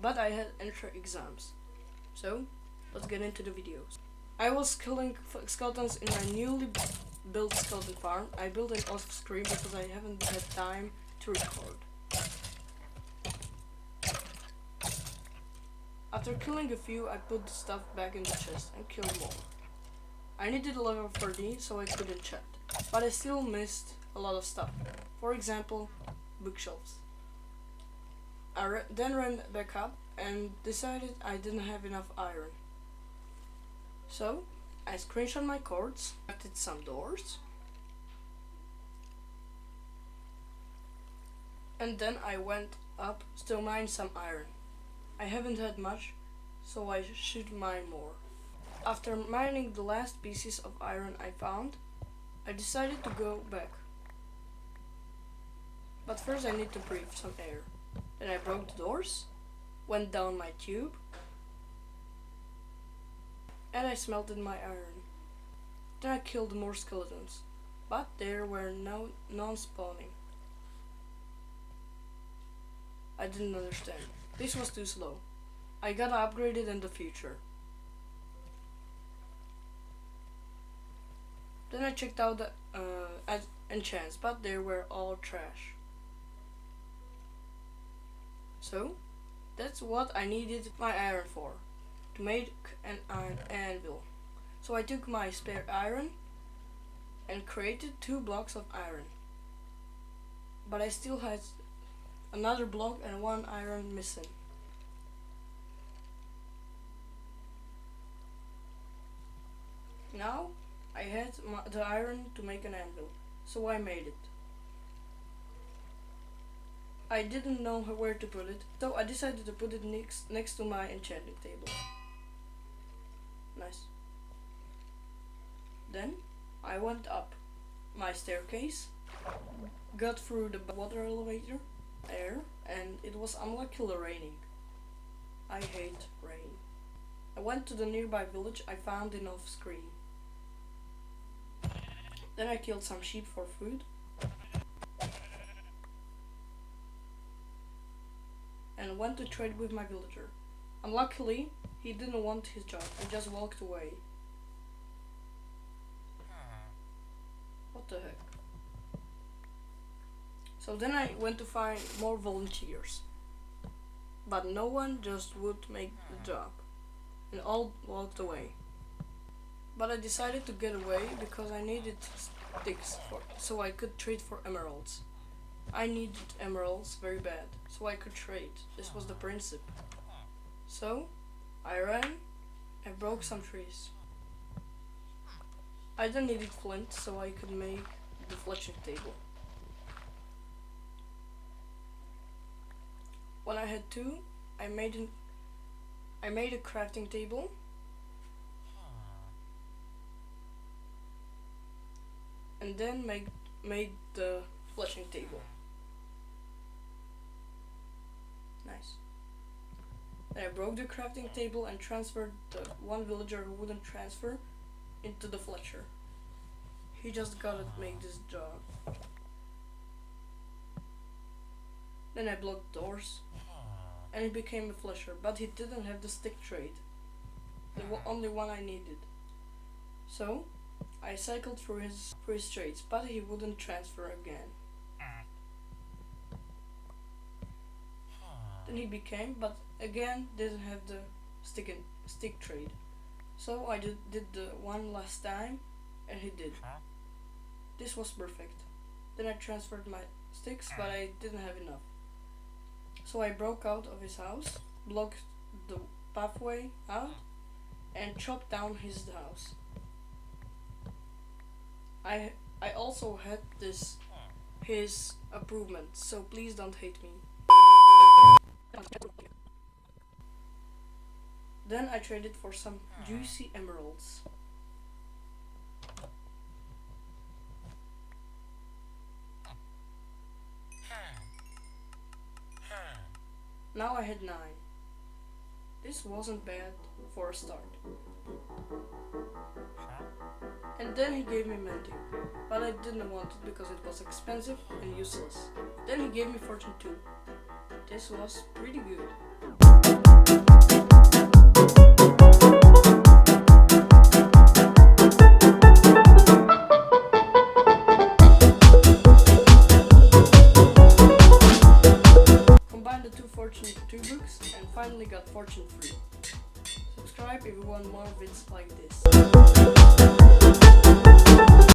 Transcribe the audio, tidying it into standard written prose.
but I had entry exams. So, let's get into the videos. I was killing skeletons in my newly built skeleton farm. I built it off screen because I haven't had time to record. After killing a few, I put the stuff back in the chest and killed more. I needed a level 30 so I could enchant, but I still missed a lot of stuff. For example, bookshelves. I then ran back up and decided I didn't have enough iron. So, I screenshot my cords, crafted some doors, and then I went up to mine some iron. I haven't had much, so I should mine more. After mining the last pieces of iron I found, I decided to go back. But first I need to breathe some air. Then I broke the doors, went down my tube, and I smelted my iron. Then I killed more skeletons, but there were no non-spawning. I didn't understand. This was too slow. I gotta upgrade it in the future. Then I checked out the enchants, but they were all trash. So, that's what I needed my iron for, to make an iron anvil. So I took my spare iron and created 2 blocks of iron. But I still had another block and 1 iron missing. Now I had the iron to make an anvil, so I made it. I didn't know where to put it, so I decided to put it next to my enchanting table. Nice. Then I went up my staircase, got through the water elevator there, and it was unluckily raining. I hate rain. I went to the nearby village I found in off screen. Then I killed some sheep for food and went to trade with my villager. Unluckily, he didn't want his job and just walked away. What the heck? So then I went to find more volunteers, but no one just would make the job, and all walked away. But I decided to get away because I needed sticks so I could trade for emeralds. I needed emeralds very bad, so I could trade. This was the principle. So I ran and broke some trees. I then needed flint so I could make the fletching table. When I had 2, I made a crafting table. And then made the fletching table. Nice. Then I broke the crafting table and transferred the 1 villager who wouldn't transfer into the fletcher. He just gotta make this job. Then I blocked doors and he became a fletcher, but he didn't have the stick trade, the only one I needed. So I cycled through his trades, but he wouldn't transfer again. Then he became, but again didn't have the stick trade. So I did the one last time, and he did. This was perfect. Then I transferred my sticks, but I didn't have enough. So I broke out of his house, blocked the pathway out, and chopped down his house. I also had his approval, so please don't hate me. Then I traded for some juicy emeralds. Now I had 9. This wasn't bad for a start. And then he gave me mending, but I didn't want it because it was expensive and useless. Then he gave me fortune 2. This was pretty good. finally got fortune free. Subscribe if you want more vids like this.